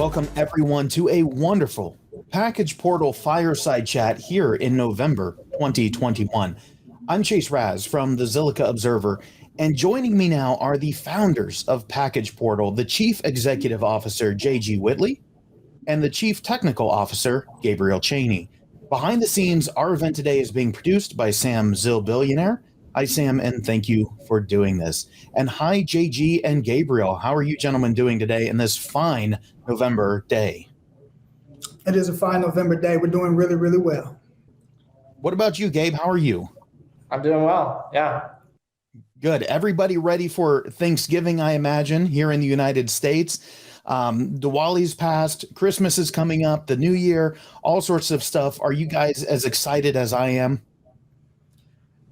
Welcome everyone to a wonderful PackagePortal Fireside chat here in November 2021. I'm Chase Raz from the Zilliqa Observer, and joining me now are the founders of PackagePortal, the Chief Executive Officer, J.G. Whitley, and the Chief Technical Officer, Gabriel Cheney. Behind the scenes, our event today is being produced by Sam Zillbillionaire. Hi, Sam, and thank you for doing this. And hi, JG and Gabriel. How are you gentlemen doing today in this fine November day? It is a fine November day. We're doing really, really well. What about you, Gabe? How are you? I'm doing well, yeah. Good. Everybody ready for Thanksgiving, I imagine, here in the United States. Diwali's passed, Christmas is coming up, the New Year, all sorts of stuff. Are you guys as excited as I am?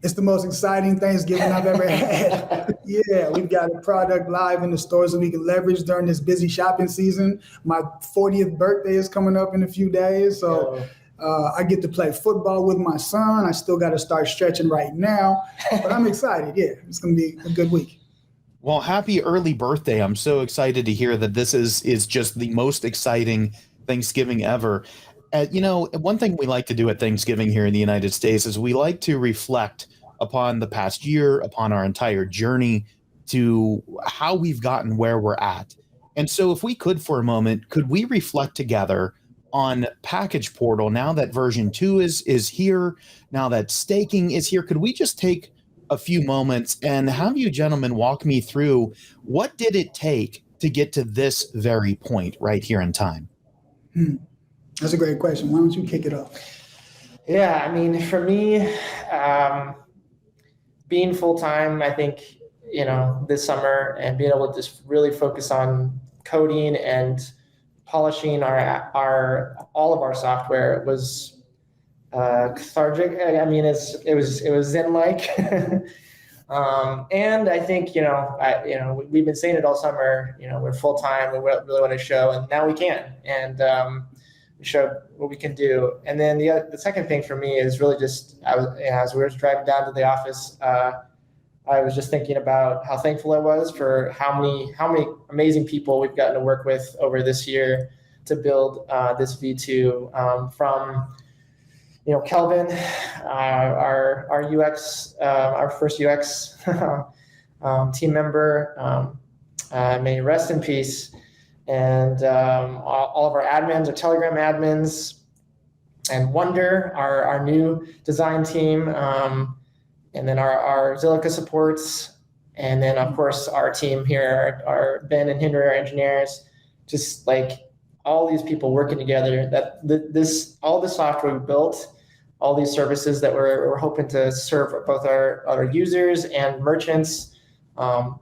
It's the most exciting Thanksgiving I've ever had. Yeah, we've got a product live in the stores that we can leverage during this busy shopping season. My 40th birthday is coming up in a few days, so I get to play football with my son. I still got to start stretching right now, but I'm excited. Yeah, it's going to be a good week. Well, happy early birthday. I'm so excited to hear that this is just the most exciting Thanksgiving ever. One thing we like to do at Thanksgiving here in the United States is we like to reflect upon the past year, upon our entire journey to how we've gotten where we're at. And so if we could for a moment, could we reflect together on PackagePortal now that version 2 is here, now that staking is here? Could we just take a few moments and have you gentlemen walk me through what did it take to get to this very point right here in time? That's a great question. Why don't you kick it off? Yeah, I mean, for me, being full-time, I think, this summer and being able to just really focus on coding and polishing all of our software was cathartic. I mean, it was Zen-like. And I think, we've been saying it all summer, we're full-time, we really want to show, and now we can. And we showed what we can do. And then the second thing for me is really just, as we were driving down to the office, I was just thinking about how thankful I was for how many amazing people we've gotten to work with over this year to build this V2 from Kelvin, our UX, our first UX team member, may he rest in peace, and all of our admins, our Telegram admins, and Wonder, our new design team, and then our Zilliqa supports, and then of course our team here, our Ben and Henry, our engineers, just like all these people working together, that all the software we built, all these services that we're hoping to serve both our users and merchants,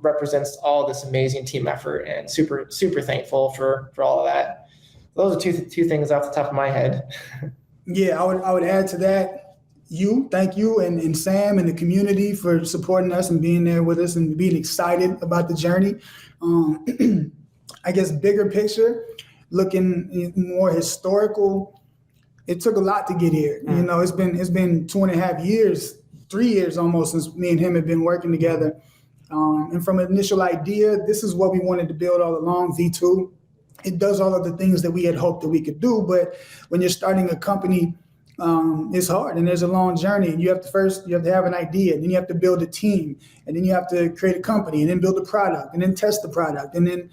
represents all this amazing team effort, and super, super thankful for all of that. Those are two things off the top of my head. Yeah, I would add to that. Thank you, and Sam and the community for supporting us and being there with us and being excited about the journey. I guess bigger picture, looking more historical, it took a lot to get here. It's been 2.5 years, 3 years almost since me and him have been working together. And from an initial idea, this is what we wanted to build all along, V2. It does all of the things that we had hoped that we could do, but when you're starting a company, it's hard and there's a long journey. And you have to have an idea, and then you have to build a team, and then you have to create a company, and then build a product, and then test the product, and then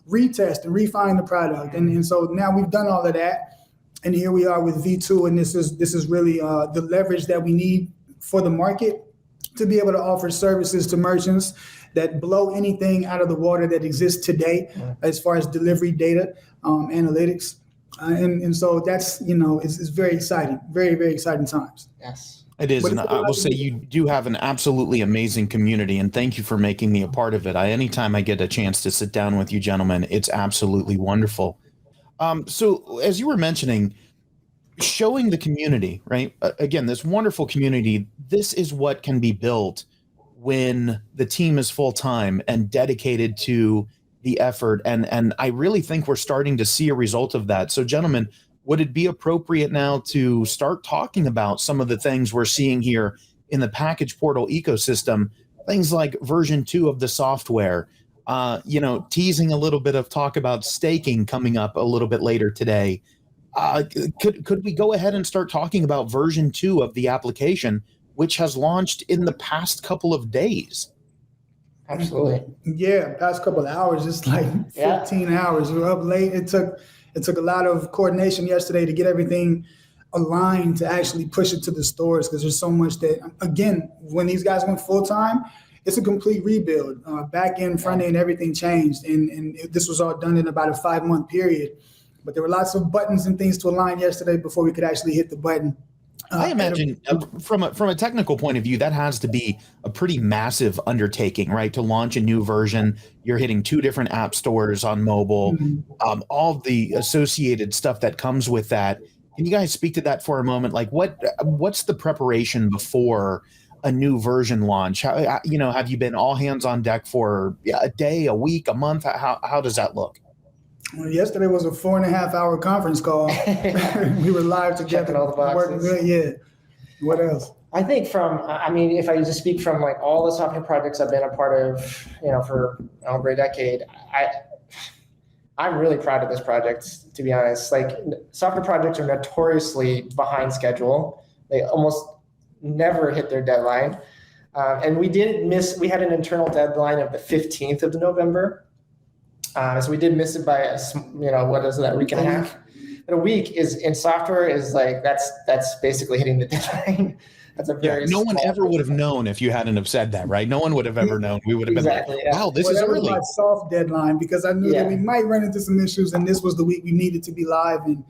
retest and refine the product. And so now we've done all of that, and here we are with V2, and this is really the leverage that we need for the market to be able to offer services to merchants that blow anything out of the water that exists today as far as delivery data, analytics. And so that's, it's very exciting, very, very exciting times. Yes, it is. And I will say you do have an absolutely amazing community, and thank you for making me a part of it. Anytime I get a chance to sit down with you gentlemen, it's absolutely wonderful. So as you were mentioning, showing the community, right? Again, this wonderful community, this is what can be built when the team is full-time and dedicated to the effort. And I really think we're starting to see a result of that. So gentlemen, would it be appropriate now to start talking about some of the things we're seeing here in the PackagePortal ecosystem, things like version 2 of the software, teasing a little bit of talk about staking coming up a little bit later today. Uh, could we go ahead and start talking about version 2 of the application, which has launched in the past couple of days? Absolutely. Yeah, past couple of hours, just like 15 hours. We were up late. It took a lot of coordination yesterday to get everything aligned to actually push it to the stores, because there's so much that, again, when these guys went full time, it's a complete rebuild. Back end, front end, everything changed, and this was all done in about a 5-month period. But there were lots of buttons and things to align yesterday before we could actually hit the button. I imagine from a technical point of view, that has to be a pretty massive undertaking, right? To launch a new version, you're hitting 2 different app stores on mobile, all the associated stuff that comes with that. Can you guys speak to that for a moment? Like, what's the preparation before a new version launch? Have you been all hands on deck for a day, a week, a month? How does that look? Well, yesterday was a 4.5-hour conference call. We were live together. Checking all the boxes. Working good. Yeah. What else? I think if I just speak from like all the software projects I've been a part of, for over a decade, I'm really proud of this project, to be honest. Like, software projects are notoriously behind schedule. They almost never hit their deadline. And we had an internal deadline of the 15th of November. So we did miss it by what is that, a week and a half? But a week in software is like, that's basically hitting the deadline. That's a very no one ever would have known if you hadn't have said that, right? No one would have ever known. We would have been like, wow, this is early. That was my soft deadline, because I knew that we might run into some issues, and this was the week we needed to be live, and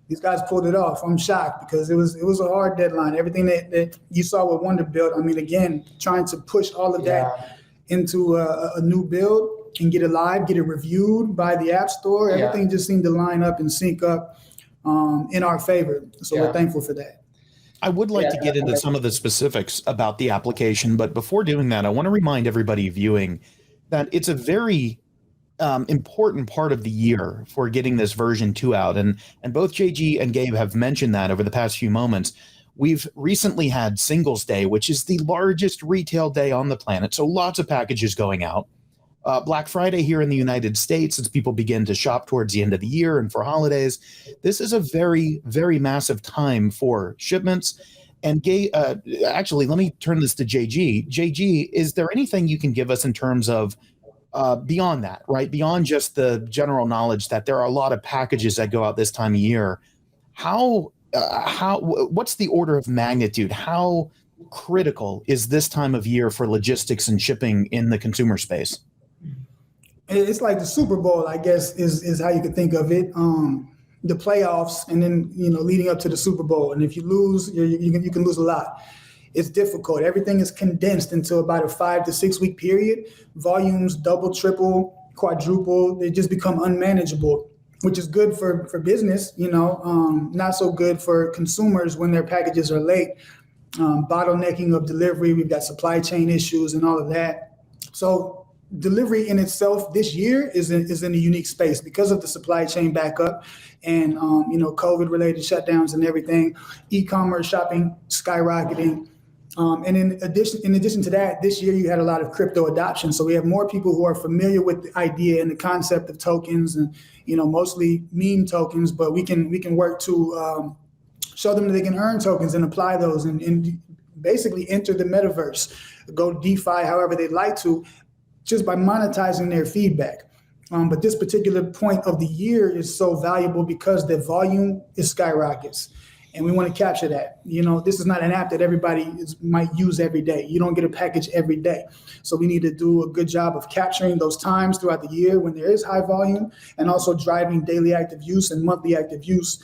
these guys pulled it off. I'm shocked, because it was a hard deadline. Everything that you saw with Wonder Build, I mean, again, trying to push all of that into a new build and get it live, get it reviewed by the App Store. Everything just seemed to line up and sync up in our favor. So we're thankful for that. I would like to get into some of the specifics about the application, but before doing that, I want to remind everybody viewing that it's a very important part of the year for getting this version 2 out. And both JG and Gabe have mentioned that over the past few moments. We've recently had Singles Day, which is the largest retail day on the planet. So lots of packages going out. Black Friday here in the United States, as people begin to shop towards the end of the year and for holidays. This is a very, very massive time for shipments. And actually, let me turn this to JG. JG, is there anything you can give us in terms of beyond that, right? Beyond just the general knowledge that there are a lot of packages that go out this time of year. What's the order of magnitude? How critical is this time of year for logistics and shipping in the consumer space? It's like the Super Bowl, I guess, is how you could think of it. The playoffs, and then leading up to the Super Bowl. And if you lose, you can lose a lot. It's difficult. Everything is condensed into about a 5 to 6 week period. Volumes double, triple, quadruple. They just become unmanageable, which is good for business. Not so good for consumers when their packages are late. Bottlenecking of delivery. We've got supply chain issues and all of that. So delivery in itself this year is in a unique space because of the supply chain backup and COVID related shutdowns and everything. E-commerce shopping skyrocketing, and in addition to that, this year you had a lot of crypto adoption. So we have more people who are familiar with the idea and the concept of tokens, and mostly meme tokens. But we can work to show them that they can earn tokens and apply those and basically enter the metaverse, go DeFi however they'd like to, just by monetizing their feedback. But this particular point of the year is so valuable because the volume is skyrockets, and we want to capture that. This is not an app that everybody might use every day. You don't get a package every day. So we need to do a good job of capturing those times throughout the year when there is high volume, and also driving daily active use and monthly active use,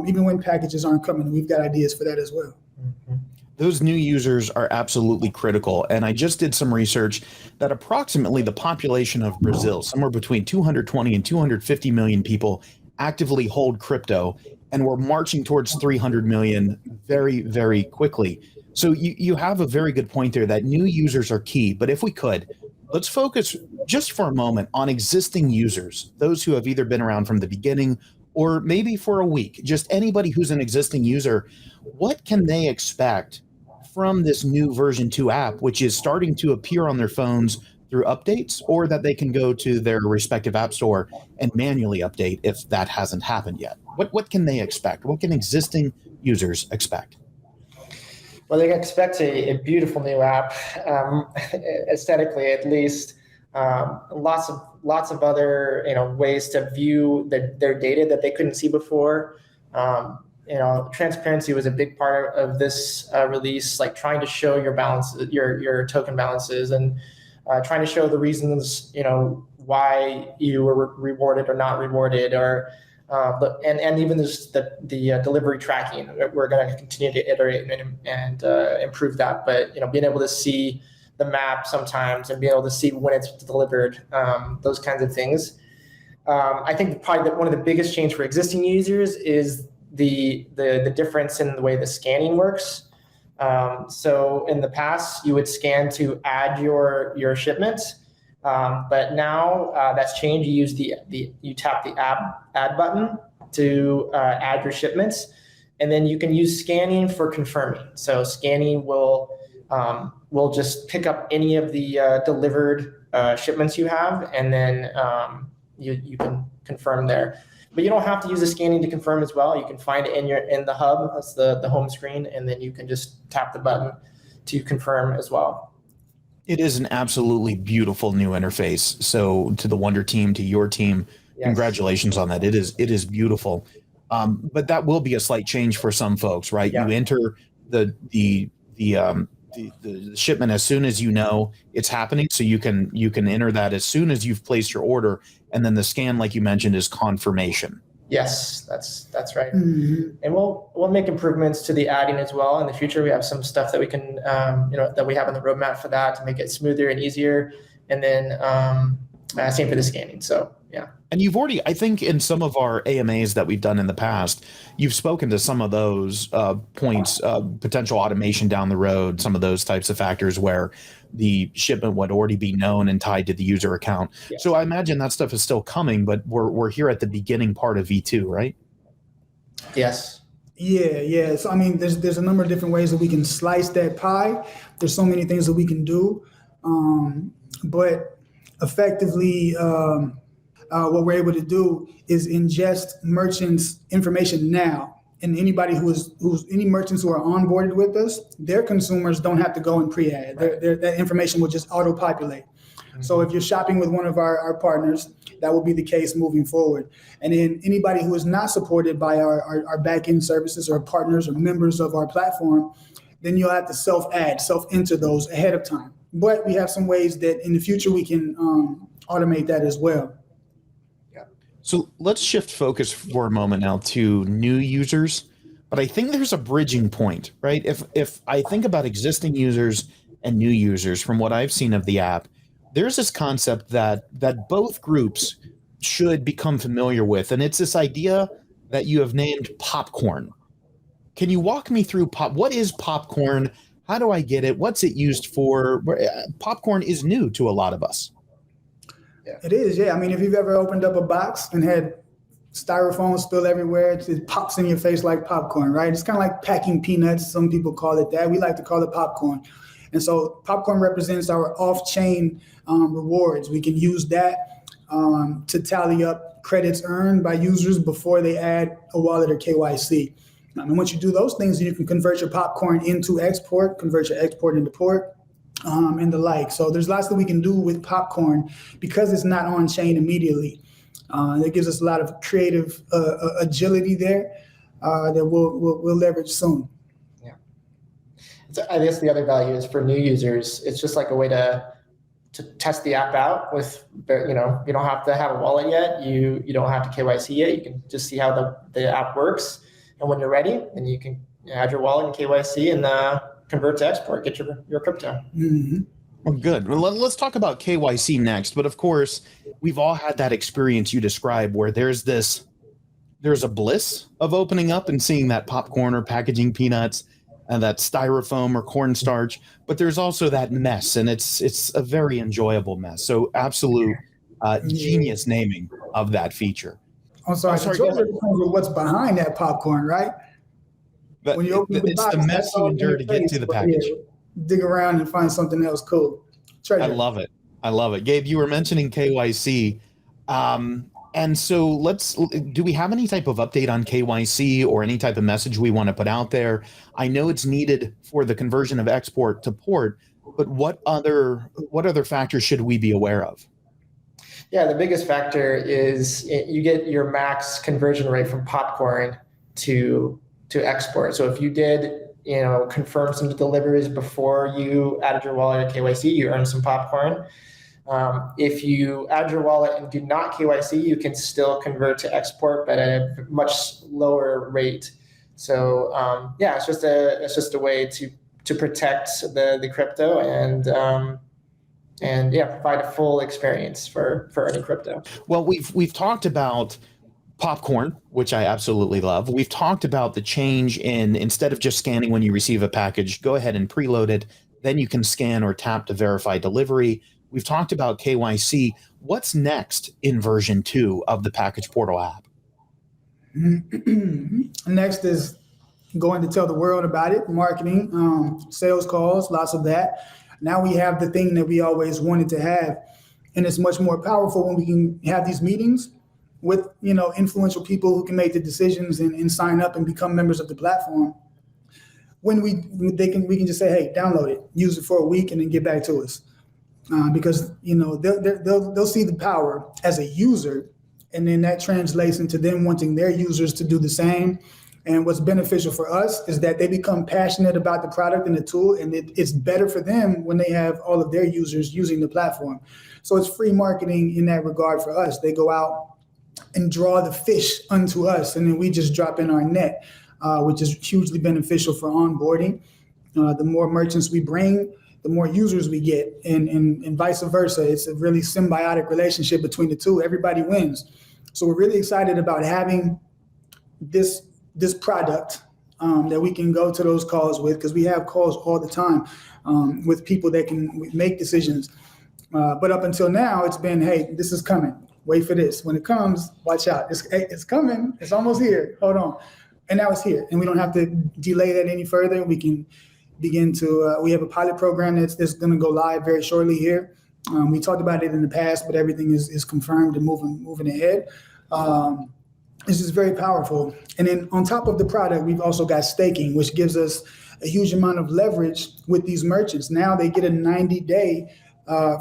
even when packages aren't coming. We've got ideas for that as well. Mm-hmm. Those new users are absolutely critical. And I just did some research that approximately the population of Brazil, somewhere between 220 and 250 million people, actively hold crypto, and we're marching towards 300 million very, very quickly. So you have a very good point there that new users are key. But if we could, let's focus just for a moment on existing users, those who have either been around from the beginning or maybe for a week. Just anybody who's an existing user, what can they expect from this new version 2 app, which is starting to appear on their phones through updates, or that they can go to their respective app store and manually update if that hasn't happened yet? What can they expect? What can existing users expect? Well, they can expect a beautiful new app, aesthetically at least. Lots of other ways to view their data that they couldn't see before. Transparency was a big part of this release, like trying to show your balance, your token balances, and trying to show the reasons why you were rewarded or not rewarded, or and even the delivery tracking. We're going to continue to iterate and improve that. But being able to see the map sometimes and being able to see when it's delivered, those kinds of things. I think probably one of the biggest change for existing users is the difference in the way the scanning works. So in the past, you would scan to add your shipment, but now that's changed. You use you tap the add button to add your shipments, and then you can use scanning for confirming. So scanning will just pick up any of the delivered shipments you have, and then you can confirm there. But you don't have to use the scanning to confirm as well. You can find it in the hub. That's the home screen, and then you can just tap the button to confirm as well. It is an absolutely beautiful new interface. So to the Wonder team, to your team, yes, congratulations on that. It is beautiful. But that will be a slight change for some folks, right? Yeah. You enter the shipment as soon as it's happening, so you can enter that as soon as you've placed your order, and then the scan, like you mentioned, is confirmation. Yes, that's right. Mm-hmm. And we'll make improvements to the adding as well in the future. We have some stuff that we can that we have on the roadmap for that to make it smoother and easier, and then same for the scanning. So yeah. And you've already, I think, in some of our AMAs that we've done in the past, you've spoken to some of those points, potential automation down the road, some of those types of factors where the shipment would already be known and tied to the user account. Yes. So I imagine that stuff is still coming, but we're here at the beginning part of V2, right? Yes. Yeah. So I mean, there's a number of different ways that we can slice that pie. There's so many things that we can do, but effectively. What we're able to do is ingest merchants' information now, and anybody any merchants who are onboarded with us, their consumers don't have to go and pre-add. Right. That information will just auto-populate. Mm-hmm. So if you're shopping with one of our partners, that will be the case moving forward. And then anybody who is not supported by our back-end services or partners or members of our platform, then you'll have to self-enter those ahead of time. But we have some ways that in the future we can automate that as well. So let's shift focus for a moment now to new users, but I think there's a bridging point, right? If I think about existing users and new users, from what I've seen of the app, there's this concept that both groups should become familiar with, and it's this idea that you have named popcorn. Can you walk me through what is popcorn? How do I get it? What's it used for? Popcorn is new to a lot of us. Yeah. It is, yeah. I mean, if you've ever opened up a box and had styrofoam spill everywhere, it pops in your face like popcorn, right? It's kind of like packing peanuts. Some people call it that. We like to call it popcorn. And so popcorn represents our off-chain rewards. We can use that to tally up credits earned by users before they add a wallet or KYC. And once you do those things, you can convert your popcorn into export, convert your export into port, and the like. So there's lots that we can do with popcorn because it's not on chain immediately. It gives us a lot of creative agility there that we'll leverage soon. Yeah. So I guess the other value is for new users. It's just like a way to test the app out with, you don't have to have a wallet yet. You don't have to KYC yet. You can just see how the app works. And when you're ready, then you can add your wallet and KYC and convert to export, get your crypto. Mm-hmm. Well, good. Well, let's talk about KYC next. But of course, we've all had that experience you described where there's a bliss of opening up and seeing that popcorn or packaging peanuts and that styrofoam or cornstarch. But there's also that mess, and it's a very enjoyable mess. So absolute genius naming of that feature. I'm sorry. The joy depends on what's behind that popcorn, right? But when you open the box, the mess you endure to get to the package. Dig around and find something else cool. I love it. I love it. Gabe, you were mentioning KYC. And so do we have any type of update on KYC or any type of message we want to put out there? I know it's needed for the conversion of export to port, but what other factors should we be aware of? Yeah, the biggest factor is you get your max conversion rate from popcorn to export. So if you did, confirm some deliveries before you added your wallet to KYC, you earn some popcorn. If you add your wallet and do not KYC, you can still convert to export, but at a much lower rate. So it's just a way to protect the crypto and provide a full experience for any crypto. Well, we've talked about popcorn, which I absolutely love. We've talked about the change in, instead of just scanning when you receive a package, go ahead and preload it. Then you can scan or tap to verify delivery. We've talked about KYC. What's next in version 2 of the PackagePortal app? Next is going to tell the world about it, marketing, sales calls, lots of that. Now we have the thing that we always wanted to have, and it's much more powerful when we can have these meetings with influential people who can make the decisions and sign up and become members of the platform. When we can just say, hey, download it, use it for a week, and then get back to us, because they'll see the power as a user, and then that translates into them wanting their users to do the same. And what's beneficial for us is that they become passionate about the product and the tool, and it's better for them when they have all of their users using the platform. So it's free marketing in that regard for us. They go out and draw the fish unto us, and then we just drop in our net, which is hugely beneficial for onboarding. The more merchants we bring, the more users we get, and vice versa. It's a really symbiotic relationship between the two. Everybody wins. So we're really excited about having this product that we can go to those calls with, because we have calls all the time with people that can make decisions. But up until now, it's been, hey, this is coming. Wait for this. When it comes, watch out. It's coming. It's almost here. Hold on. And now it's here. And we don't have to delay that any further. We can begin to, we have a pilot program that's going to go live very shortly here. We talked about it in the past, but everything is confirmed and moving ahead. This is very powerful. And then on top of the product, we've also got staking, which gives us a huge amount of leverage with these merchants. Now they get a 90-day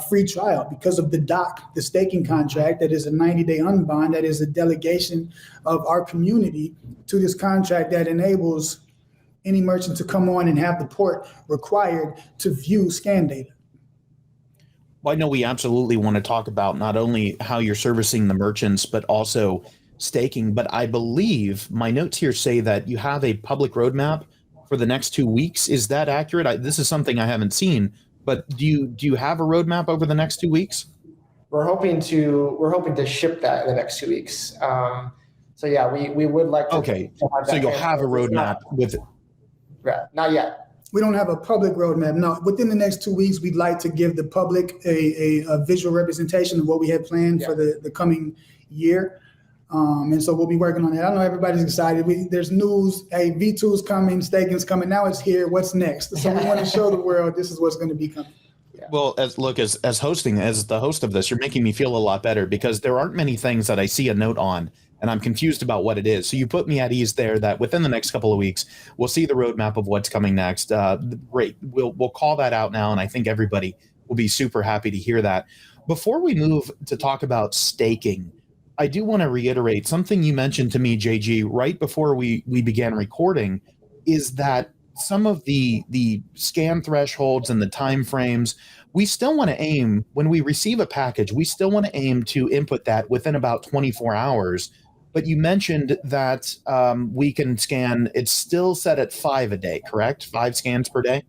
free trial because of the staking contract. That is a 90-day unbind. That is a delegation of our community to this contract that enables any merchant to come on and have the port required to view scan data. Well, I know we absolutely want to talk about not only how you're servicing the merchants, but also staking. But I believe my notes here say that you have a public roadmap for the next 2 weeks. Is that accurate? This is something I haven't seen, but do you have a roadmap over the next 2 weeks? We're hoping to ship that in the next 2 weeks. So yeah, we would like to. Okay, so you'll have a roadmap with it. Right, not yet. We don't have a public roadmap. No, within the next 2 weeks, we'd like to give the public a visual representation of what we had planned for the coming year. And so we'll be working on that. I know everybody's excited. There's news. Hey, V2's coming, staking's coming. Now it's here. What's next? So we want to show the world this is what's going to be coming. Yeah. Well, as the host of this, you're making me feel a lot better, because there aren't many things that I see a note on and I'm confused about what it is. So you put me at ease there that within the next couple of weeks, we'll see the roadmap of what's coming next. Great. We'll call that out now, and I think everybody will be super happy to hear that. Before we move to talk about staking, I do want to reiterate something you mentioned to me, JG, right before we began recording, is that some of the scan thresholds and the time frames, we still want to aim, when we receive a package, we still want to aim to input that within about 24 hours. But you mentioned that we can scan, it's still set at 5 a day, correct? 5 scans per day?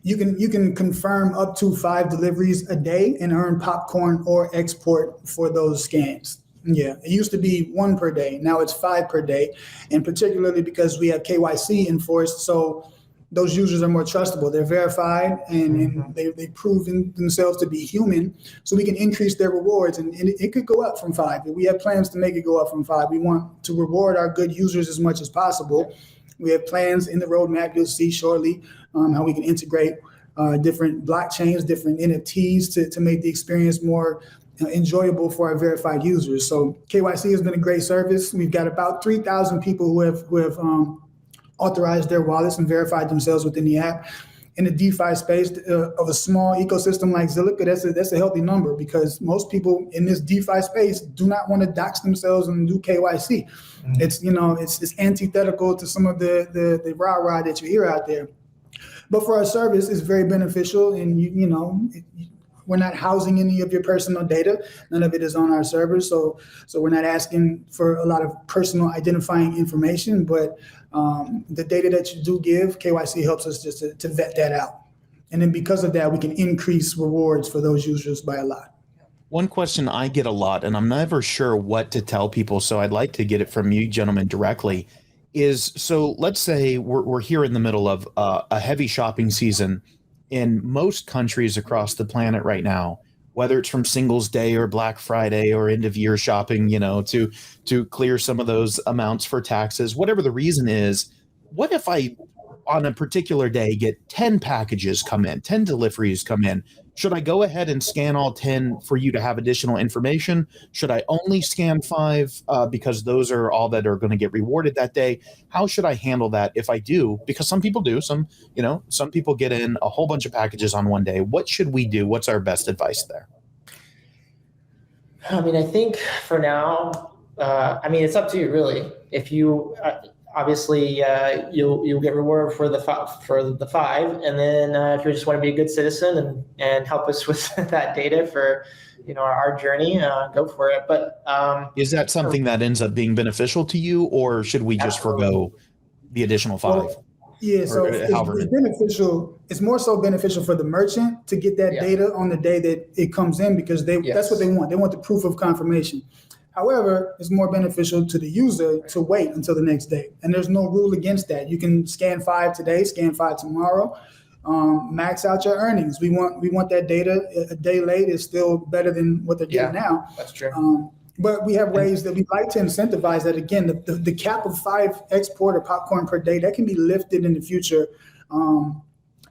You can confirm up to 5 deliveries a day and earn popcorn or export for those scans. Yeah, it used to be 1 per day. Now it's 5 per day. And particularly because we have KYC enforced, so those users are more trustable. They're verified and they've proven themselves to be human. So we can increase their rewards, and it could go up from 5. We have plans to make it go up from 5. We want to reward our good users as much as possible. We have plans in the roadmap you'll see shortly how we can integrate different blockchains, different NFTs to make the experience more enjoyable for our verified users. So KYC has been a great service. We've got about 3,000 people who have authorized their wallets and verified themselves within the app. In the DeFi space of a small ecosystem like Zilliqa, that's a healthy number, because most people in this DeFi space do not want to dox themselves and do KYC. It's antithetical to some of the rah-rah that you hear out there. But for our service, it's very beneficial, and we're not housing any of your personal data. None of it is on our servers, so we're not asking for a lot of personal identifying information. But the data that you do give, KYC helps us just to vet that out. And then because of that, we can increase rewards for those users by a lot. One question I get a lot, and I'm never sure what to tell people, so I'd like to get it from you gentlemen directly, is so let's say we're here in the middle of a heavy shopping season in most countries across the planet right now, whether it's from Singles Day or Black Friday or end of year shopping, to clear some of those amounts for taxes, whatever the reason is. What if I, on a particular day, get 10 packages come in, 10 deliveries come in? Should I go ahead and scan all 10 for you to have additional information? Should I only scan 5 because those are all that are going to get rewarded that day? How should I handle that if I do? Because some people do. Some people get in a whole bunch of packages on one day. What should we do? What's our best advice there? I mean, I think for now, it's up to you, really. If you obviously you'll get rewarded for the 5, and then if you just want to be a good citizen and help us with that data for our journey, go for it. But is that something that ends up being beneficial to you, or should we just forgo the additional 5? Well, yeah, so it's beneficial. It's more so beneficial for the merchant to get that data on the day that it comes in, because that's what they want. They want the proof of confirmation. However, it's more beneficial to the user to wait until the next day. And there's no rule against that. You can scan 5 today, scan 5 tomorrow, max out your earnings. We want that data a day late is still better than what they're getting now. That's true. But we have ways that we like to incentivize that. Again, the cap of 5 export or popcorn per day, that can be lifted in the future.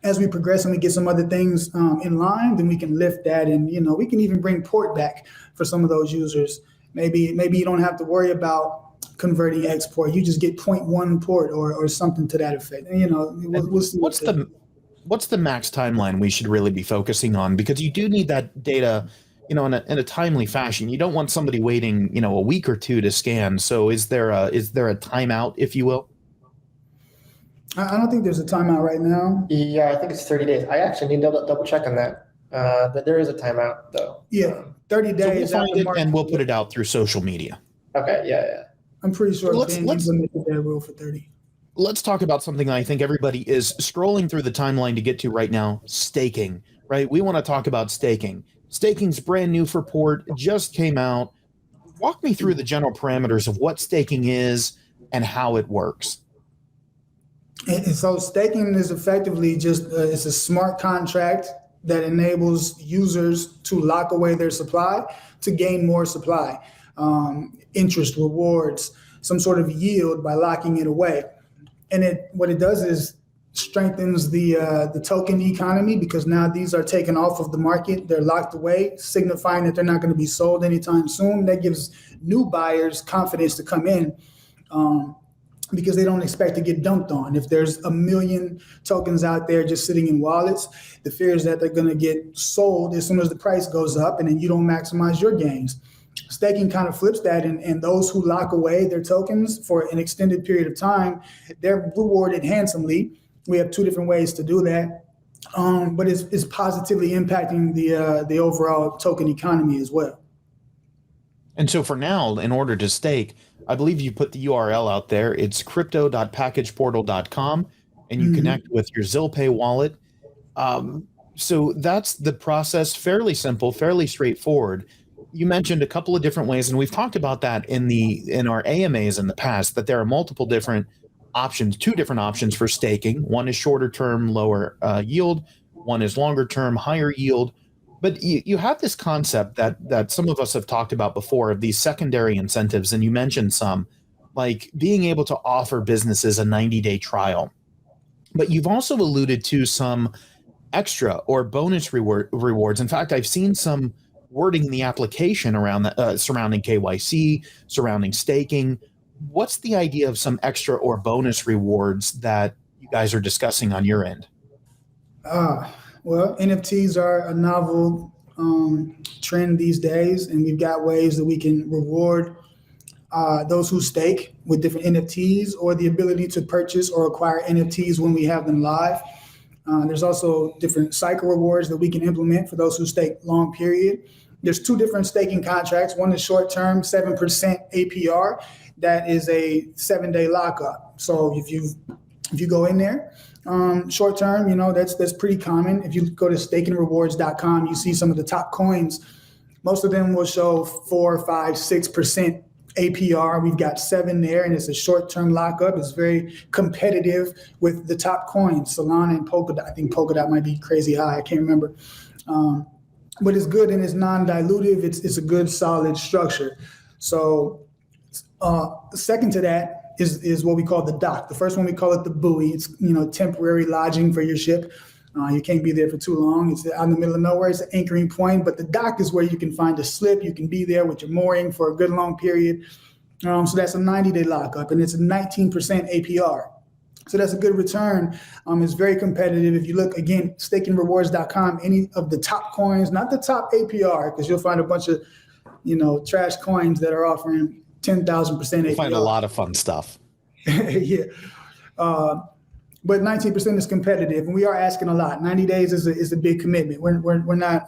As we progress and we get some other things in line, then we can lift that. And, we can even bring port back for some of those users. Maybe you don't have to worry about converting export. You just get 0.1 port or something to that effect. And, we'll see. What's the max timeline we should really be focusing on? Because you do need that data, in a timely fashion. You don't want somebody waiting, a week or 2 to scan. So is there a timeout, if you will? I don't think there's a timeout right now. Yeah, I think it's 30 days. I actually need to double check on that. That there is a timeout though. Yeah, 30 days. So we'll find it and we'll put it out through social media. Okay, yeah. I'm pretty sure let's implemented that rule for 30. Let's talk about something I think everybody is scrolling through the timeline to get to right now: staking. Right? We want to talk about staking. Staking's brand new for port, just came out. Walk me through the general parameters of what staking is and how it works. And so staking is effectively just it's a smart contract that enables users to lock away their supply to gain more supply, interest, rewards, some sort of yield by locking it away. And what it does is strengthens the token economy, because now these are taken off of the market. They're locked away, signifying that they're not going to be sold anytime soon. That gives new buyers confidence to come in. Because they don't expect to get dumped on. If there's 1 million tokens out there just sitting in wallets, the fear is that they're going to get sold as soon as the price goes up, and then you don't maximize your gains. Staking kind of flips that, and those who lock away their tokens for an extended period of time, they're rewarded handsomely. We have 2 different ways to do that, but it's positively impacting the overall token economy as well. And so for now, in order to stake, I believe you put the URL out there. It's crypto.packageportal.com, and you connect with your ZillPay wallet. So that's the process. Fairly simple, fairly straightforward. You mentioned a couple of different ways, and we've talked about that in our AMAs in the past, that there are multiple different options, 2 different options for staking. One is shorter term, lower yield. One is longer term, higher yield. But you have this concept that some of us have talked about before of these secondary incentives, and you mentioned some, like being able to offer businesses a 90-day trial. But you've also alluded to some extra or bonus rewards. In fact, I've seen some wording in the application around that, surrounding KYC, surrounding staking. What's the idea of some extra or bonus rewards that you guys are discussing on your end? Well, NFTs are a novel trend these days, and we've got ways that we can reward those who stake with different NFTs, or the ability to purchase or acquire NFTs when we have them live. There's also different cycle rewards that we can implement for those who stake long period. There's two different staking contracts. One is short term, 7% APR. That is a 7-day lockup. So if you go in there, short term, that's pretty common. If you go to stakingrewards.com, you see some of the top coins. Most of them will show 4, 5, 6% APR. We've got 7 there, and it's a short-term lockup. It's very competitive with the top coins, Solana and Polkadot. I think Polkadot might be crazy high. I can't remember. But it's good, and it's non-dilutive. It's a good, solid structure. So second to that is what we call the dock. The first one, we call it the buoy. It's temporary lodging for your ship. You can't be there for too long. It's out in the middle of nowhere. It's an anchoring point, but the dock is where you can find a slip. You can be there with your mooring for a good long period. So that's a 90-day lockup, and it's a 19% APR. So that's a good return. It's very competitive. If you look, again, stakingrewards.com, any of the top coins, not the top APR, because you'll find a bunch of trash coins that are offering 10,000% APR. You'll find a lot of fun stuff. Yeah. But 19% is competitive, and we are asking a lot. 90 days is a big commitment. We're not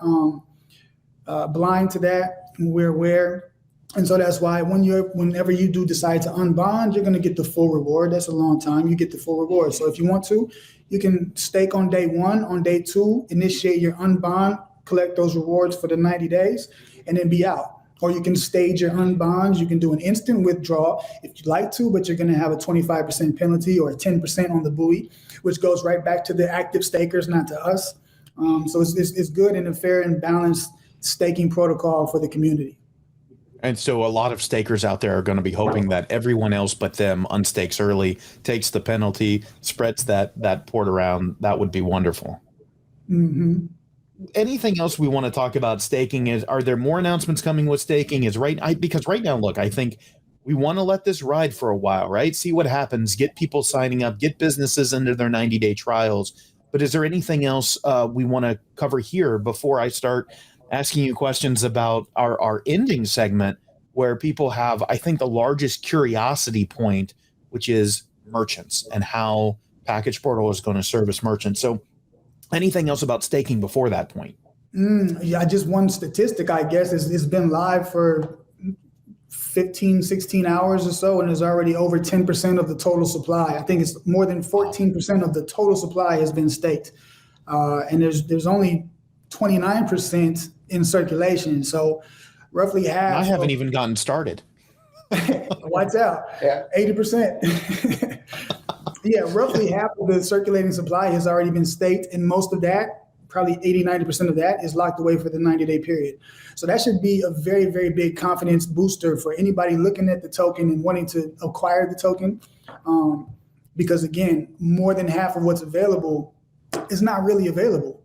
blind to that. We're aware. And so that's why whenever you do decide to unbond, you're going to get the full reward. That's a long time. You get the full reward. So if you want to, you can stake on day 1. On day 2, initiate your unbond, collect those rewards for the 90 days, and then be out. Or you can stage your unbonds. You can do an instant withdrawal if you'd like to, but you're going to have a 25% penalty or a 10% on the buoy, which goes right back to the active stakers, not to us. So it's good and a fair and balanced staking protocol for the community. And so a lot of stakers out there are going to be hoping that everyone else but them unstakes early, takes the penalty, spreads that port around. That would be wonderful. Mm-hmm. Anything else we want to talk about staking? Are there more announcements coming with staking? Because right now, look, I think we want to let this ride for a while, right? See what happens, get people signing up, get businesses into their 90-day trials. But is there anything else we want to cover here before I start asking you questions about our ending segment, where people have, I think, the largest curiosity point, which is merchants and how PackagePortal is going to service merchants. So anything else about staking before that point? Yeah, just one statistic, I guess, is it's been live for 15, 16 hours or so, and there's already over 10% of the total supply. I think it's more than 14% of the total supply has been staked. And there's only 29% in circulation. So roughly half. I haven't even gotten started. Lights out. Yeah. 80%. Yeah, roughly half of the circulating supply has already been staked, and most of that, probably 80-90% of that, is locked away for the 90-day period. So that should be a very, very big confidence booster for anybody looking at the token and wanting to acquire the token. Because again, more than half of what's available is not really available.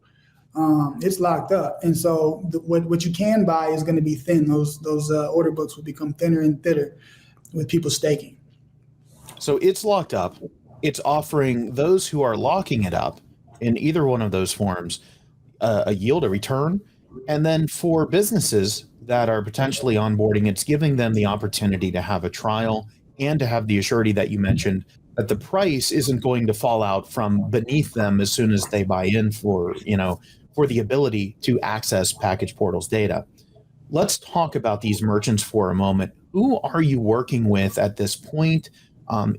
It's locked up. And so what you can buy is going to be thin. Those order books will become thinner and thinner with people staking. So it's locked up. It's offering those who are locking it up in either one of those forms a yield, a return. And then for businesses that are potentially onboarding, it's giving them the opportunity to have a trial and to have the assurity that you mentioned that the price isn't going to fall out from beneath them as soon as they buy in for the ability to access PackagePortal's data. Let's talk about these merchants for a moment. Who are you working with at this point?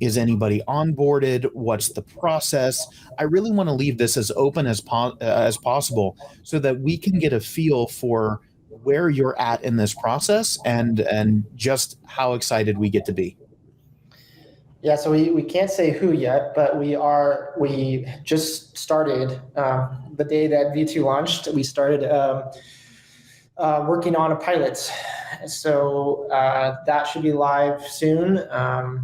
Is anybody onboarded? What's the process? I really want to leave this as open as possible so that we can get a feel for where you're at in this process and just how excited we get to be. Yeah, so we can't say who yet, but we just started the day that V2 launched. We started working on a pilot, So that should be live soon.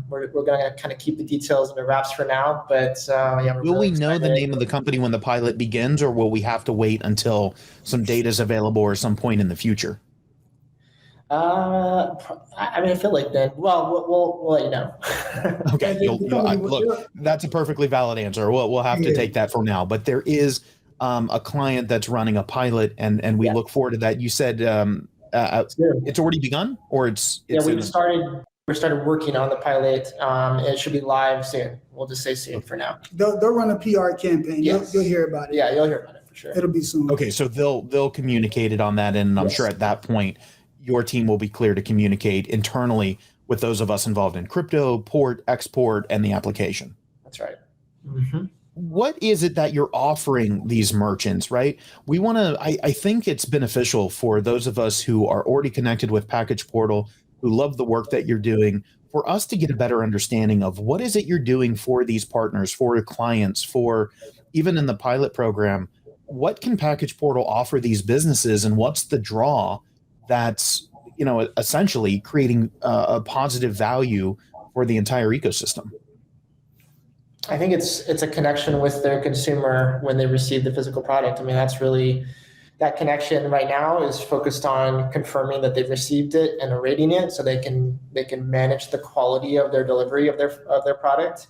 We're going to kind of keep the details under wraps for now, but yeah, we're Will really we know the excited. name of the company when the pilot begins, or will we have to wait until some data is available or some point in the future? I mean, I feel like then. Well, we'll let you know. Okay, look. That's a perfectly valid answer. We'll have to take that for now. But there is a client that's running a pilot, and we look forward to that. You said it's already begun, or it's yeah. We started working on the pilot. It should be live soon. We'll just say soon for now. They'll run a PR campaign. Yes. You'll hear about it. Yeah, you'll hear about it for sure. It'll be soon. Okay, so they'll communicate it on that end, and I'm sure at that point your team will be clear to communicate internally with those of us involved in crypto, port, export, and the application. That's right. Mm-hmm. What is it that you're offering these merchants, right? We want to, I think it's beneficial for those of us who are already connected with PackagePortal, who love the work that you're doing, for us to get a better understanding of what is it you're doing for these partners, for your clients, for even in the pilot program, what can PackagePortal offer these businesses, and what's the draw that's, essentially creating a positive value for the entire ecosystem? I think it's a connection with their consumer when they receive the physical product. I mean, that's really, that connection right now is focused on confirming that they've received it and rating it, so they can manage the quality of their delivery of their product.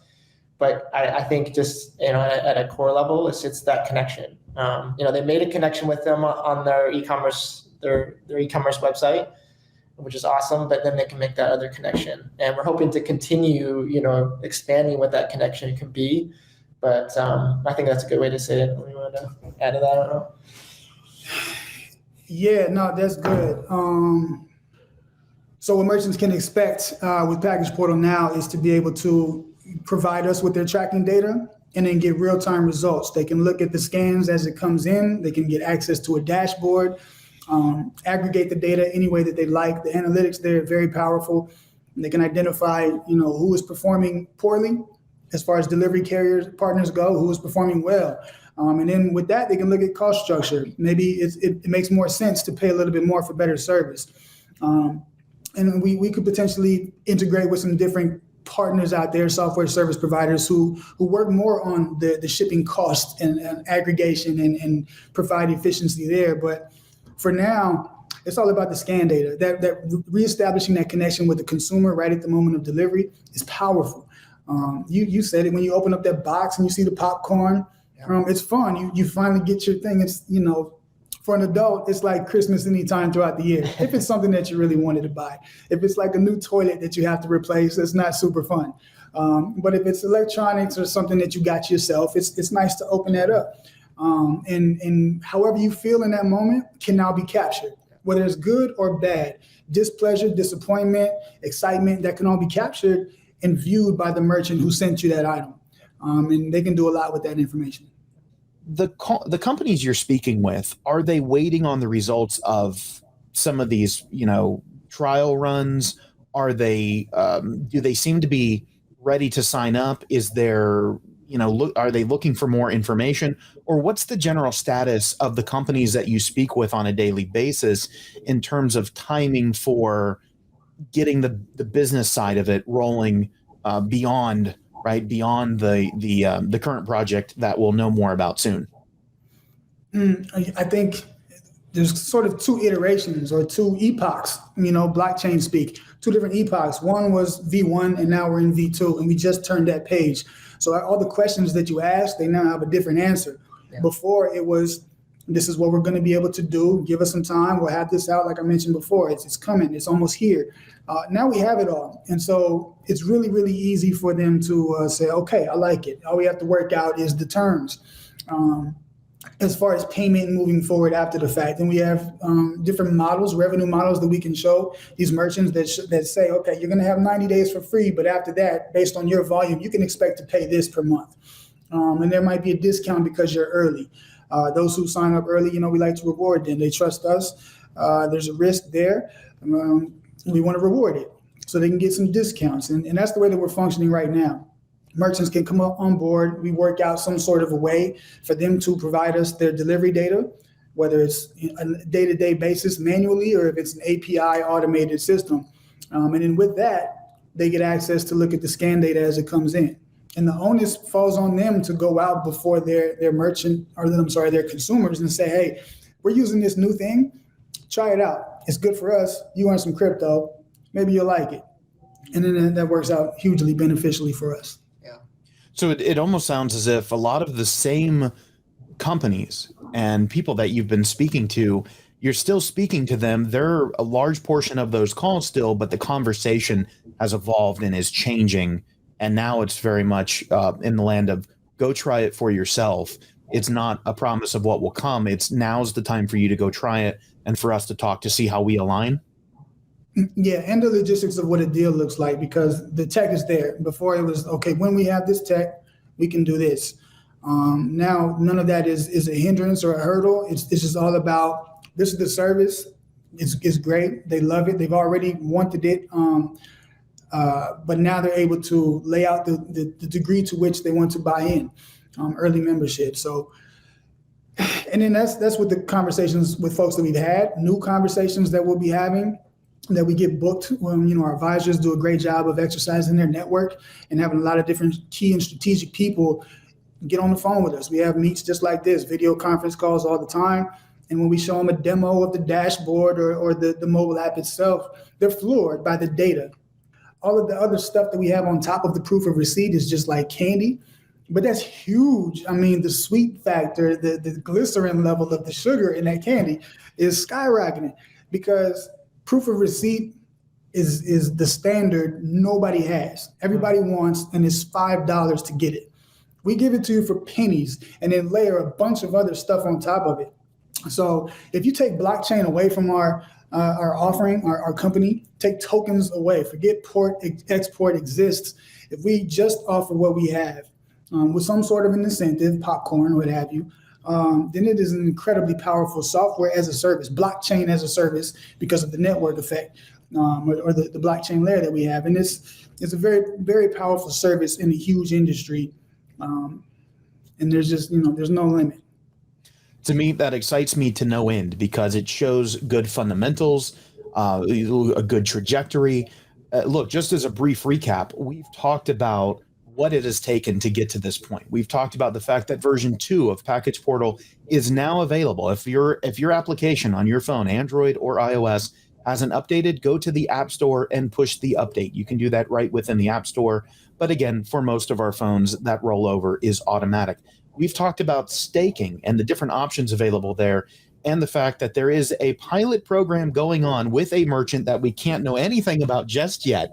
But I think just at a core level, it's that connection. They made a connection with them on their e-commerce website, which is awesome, but then they can make that other connection. And we're hoping to continue, expanding what that connection can be. But I think that's a good way to say it. We want to add to that, I don't know. Yeah, no, that's good. So what merchants can expect with PackagePortal now is to be able to provide us with their tracking data and then get real-time results. They can look at the scans as it comes in. They can get access to a dashboard, aggregate the data any way that they like. The analytics there are very powerful. They can identify, who is performing poorly as far as delivery carriers, partners go, who is performing well. And then with that, they can look at cost structure. Maybe it makes more sense to pay a little bit more for better service. And we could potentially integrate with some different partners out there, software service providers who work more on the shipping cost and aggregation and provide efficiency there. But for now, it's all about the scan data. That reestablishing that connection with the consumer right at the moment of delivery is powerful. You said it, when you open up that box and you see the popcorn, it's fun. You finally get your thing. It's, for an adult, it's like Christmas anytime throughout the year. If it's something that you really wanted to buy. If it's like a new toilet that you have to replace, it's not super fun. But if it's electronics or something that you got yourself, it's nice to open that up. And however you feel in that moment can now be captured, whether it's good or bad, displeasure, disappointment, excitement, that can all be captured and viewed by the merchant who sent you that item. And they can do a lot with that information. The companies you're speaking with, are they waiting on the results of some of these, trial runs? Are they, do they seem to be ready to sign up? Is there, are they looking for more information? Or what's the general status of the companies that you speak with on a daily basis in terms of timing for getting the business side of it rolling beyond the current project that we'll know more about soon? I think there's sort of two iterations or two epochs, blockchain speak, two different epochs. One was V1 and now we're in V2 and we just turned that page. So all the questions that you asked, they now have a different answer. Yeah. Before it was, this is what we're going to be able to do. Give us some time. We'll have this out. Like I mentioned before, it's coming. It's almost here. Now we have it all. And so it's really, really easy for them to say, okay, I like it. All we have to work out is the terms. As far as payment moving forward after the fact. And we have different models, revenue models that we can show these merchants that say, okay, you're going to have 90 days for free, but after that, based on your volume, you can expect to pay this per month. And there might be a discount because you're early. Those who sign up early, we like to reward them. They trust us. There's a risk there. We want to reward it so they can get some discounts. And that's the way that we're functioning right now. Merchants can come up on board. We work out some sort of a way for them to provide us their delivery data. whether it's a day-to-day basis manually or if it's an API automated system. And then with that, they get access to look at the scan data as it comes in. And the onus falls on them to go out before their merchant, or their consumers, and say, hey, we're using this new thing. Try it out. It's good for us. You earn some crypto. Maybe you'll like it. And then that works out hugely beneficially for us. Yeah. So it almost sounds as if a lot of the same companies and people that you've been speaking to, you're still speaking to them. They're a large portion of those calls still, but the conversation has evolved and is changing. And now it's very much in the land of go try it for yourself. It's not a promise of what will come. It's now's the time for you to go try it and for us to talk to see how we align. Yeah, and the logistics of what a deal looks like, because the tech is there. Before it was, okay, when we have this tech, we can do this. Now, none of that is a hindrance or a hurdle. It's just all about, this is the service. It's great. They love it. They've already wanted it. But now they're able to lay out the degree to which they want to buy in, early membership. So, and then that's what the conversations with folks that we've had, new conversations that we'll be having, that we get booked when, our advisors do a great job of exercising their network and having a lot of different key and strategic people get on the phone with us. We have meets just like this, video conference calls all the time. And when we show them a demo of the dashboard or the mobile app itself, they're floored by the data. All of the other stuff that we have on top of the proof of receipt is just like candy, but that's huge. I mean, the sweet factor, the glycerin level of the sugar in that candy is skyrocketing, because proof of receipt is the standard nobody has. Everybody wants, and it's $5 to get it. We give it to you for pennies and then layer a bunch of other stuff on top of it. So if you take blockchain away from our offering, our company, take tokens away, forget export exists. If we just offer what we have with some sort of an incentive, popcorn, what have you, then it is an incredibly powerful software as a service, blockchain as a service, because of the network effect or the blockchain layer that we have. And it's a very, very powerful service in a huge industry. And there's just, there's no limit. To me, that excites me to no end, because it shows good fundamentals, a good trajectory. Look, just as a brief recap, we've talked about what it has taken to get to this point. We've talked about the fact that version 2 of PackagePortal is now available. If your application on your phone, Android or iOS, hasn't updated, go to the App Store and push the update. You can do that right within the App Store. But again, for most of our phones, that rollover is automatic. We've talked about staking and the different options available there, and the fact that there is a pilot program going on with a merchant that we can't know anything about just yet.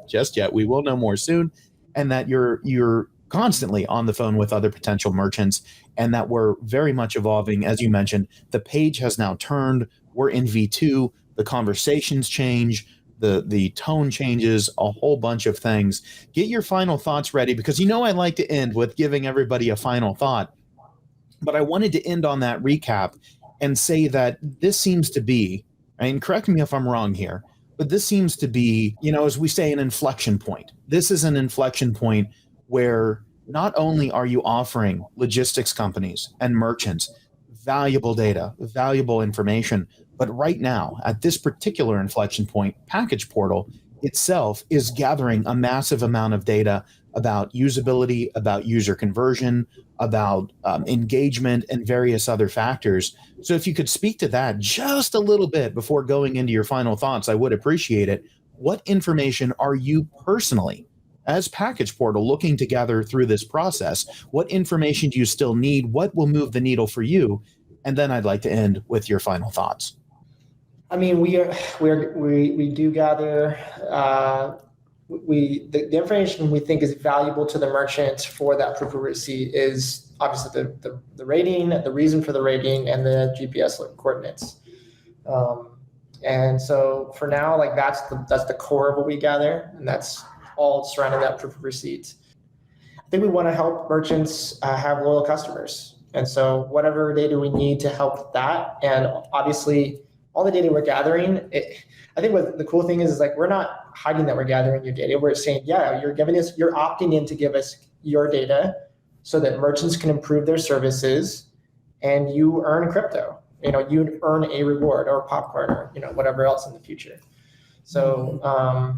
We will know more soon. And that you're constantly on the phone with other potential merchants, and that we're very much evolving. As you mentioned, the page has now turned. We're in V2. The conversations change. The tone changes, a whole bunch of things. Get your final thoughts ready, because I like to end with giving everybody a final thought. But I wanted to end on that recap and say that this seems to be, and correct me if I'm wrong here, but this seems to be, as we say, an inflection point. This is an inflection point where not only are you offering logistics companies and merchants valuable data, valuable information, but right now, at this particular inflection point, PackagePortal itself is gathering a massive amount of data about usability, about user conversion, about engagement, and various other factors. So if you could speak to that just a little bit before going into your final thoughts, I would appreciate it. What information are you personally, as PackagePortal, looking to gather through this process? What information do you still need? What will move the needle for you? And then I'd like to end with your final thoughts. I mean, we do gather the information we think is valuable to the merchant for that proof of receipt is obviously the rating, the reason for the rating, and the GPS coordinates. And so for now, that's the core of what we gather, and that's all surrounding that proof of receipt. I think we want to help merchants have loyal customers, and so whatever data we need to help that, and obviously all the data we're gathering, I think what the cool thing is we're not hiding that we're gathering your data. We're saying, yeah, you're opting in to give us your data so that merchants can improve their services and you earn crypto. you'd earn a reward or popcorn or, whatever else in the future. So,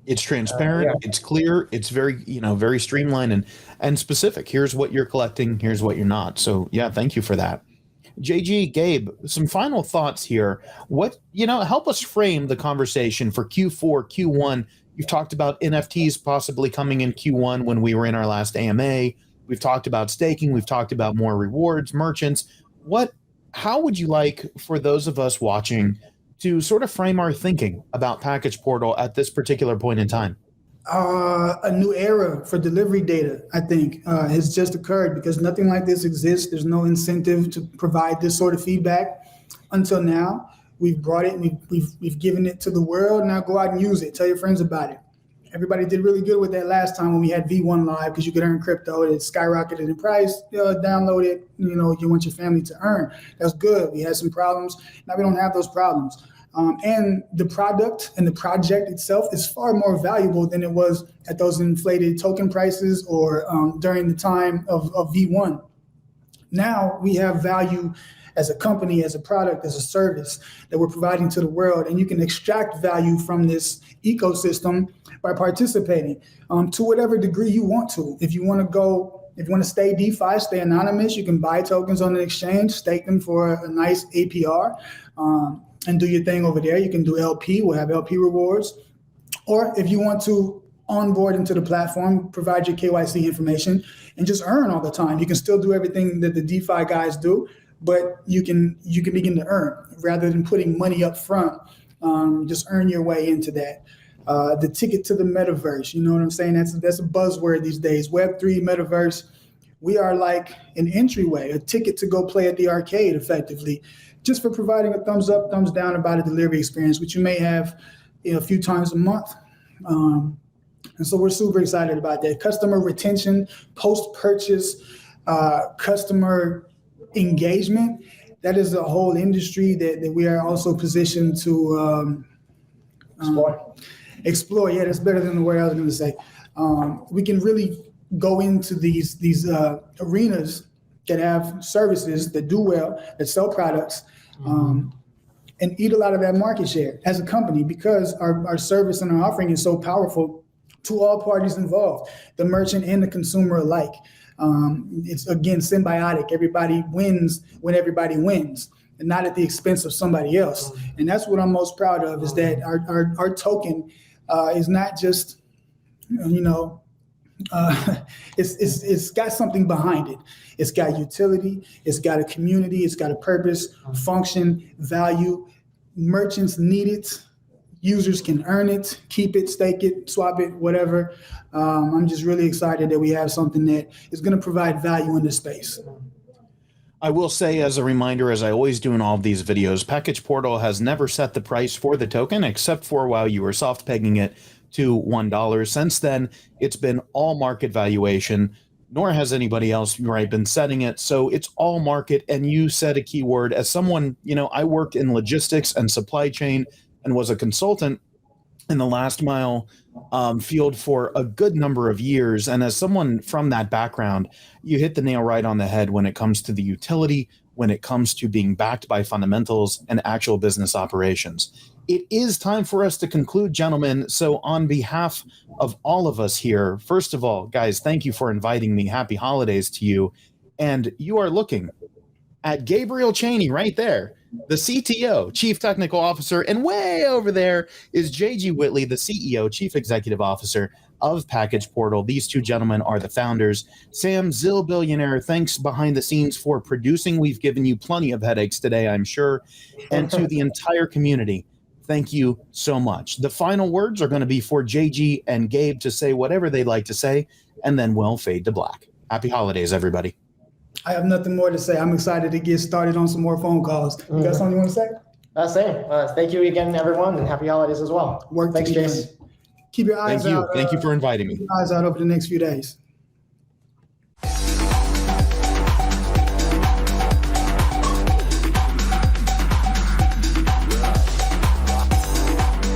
it's transparent, it's clear, it's very, very streamlined and specific. Here's what you're collecting, here's what you're not. So yeah, thank you for that. JG, Gabe, some final thoughts here. Help us frame the conversation for Q4, Q1. You've talked about NFTs possibly coming in Q1 when we were in our last AMA. We've talked about staking. We've talked about more rewards, merchants. How would you like for those of us watching to sort of frame our thinking about PackagePortal at this particular point in time? A new era for delivery data, I think, has just occurred because nothing like this exists. There's no incentive to provide this sort of feedback until now. We've brought it, we've given it to the world. Now go out and use it. Tell your friends about it. Everybody did really good with that last time when we had V1 live because you could earn crypto. It skyrocketed in price. Download it. You want your family to earn. That's good. We had some problems. Now we don't have those problems. And the product and the project itself is far more valuable than it was at those inflated token prices or during the time of V1. Now we have value as a company, as a product, as a service that we're providing to the world. And you can extract value from this ecosystem by participating to whatever degree you want to. If you want to stay DeFi, stay anonymous, you can buy tokens on an exchange, stake them for a nice APR, and do your thing over there. You can do LP, we'll have LP rewards. Or if you want to onboard into the platform, provide your KYC information, and just earn all the time. You can still do everything that the DeFi guys do, but you can begin to earn rather than putting money up front. Just earn your way into that. The ticket to the metaverse, you know what I'm saying? That's a buzzword these days. Web3, metaverse. We are like an entryway, a ticket to go play at the arcade effectively, just for providing a thumbs up, thumbs down about a delivery experience, which you may have a few times a month. And so we're super excited about that. Customer retention, post-purchase, customer engagement. That is a whole industry that we are also positioned to explore. Yeah, that's better than the word I was going to say. We can really go into these arenas that have services that do well, that sell products, and eat a lot of that market share as a company because our service and our offering is so powerful to all parties involved, the merchant and the consumer alike. It's, again, symbiotic. Everybody wins when everybody wins, and not at the expense of somebody else. And that's what I'm most proud of, is that our token is not just, it's got something behind it. It's got utility, it's got a community, it's got a purpose, function, value. Merchants need it. Users can earn it, keep it, stake it, swap it, whatever. I'm just really excited that we have something that is going to provide value in this space. I will say, as a reminder, as I always do in all of these videos, PackagePortal has never set the price for the token except for while you were soft pegging it to $1. Since then, it's been all market valuation, nor has anybody else been setting it. So it's all market. And you said a key word. As someone, I worked in logistics and supply chain and was a consultant in the last mile field for a good number of years. And as someone from that background, you hit the nail right on the head when it comes to the utility, when it comes to being backed by fundamentals and actual business operations. It is time for us to conclude, gentlemen. So on behalf of all of us here, first of all, guys, thank you for inviting me. Happy holidays to you. And you are looking at Gabriel Cheney right there, the CTO, Chief Technical Officer, and way over there is JG Whitley, the CEO, Chief Executive Officer of PackagePortal. These two gentlemen are the founders. Sam Zillbillionaire, thanks behind the scenes for producing. We've given you plenty of headaches today, I'm sure. And to the entire community, thank you so much. The final words are going to be for JG and Gabe to say whatever they'd like to say, and then we'll fade to black. Happy holidays, everybody. I have nothing more to say. I'm excited to get started on some more phone calls. You got something you want to say? Same. Thank you again, everyone, and happy holidays as well. Thanks, Jace. Keep your eyes out. Thank you for inviting me. Keep your eyes out over the next few days.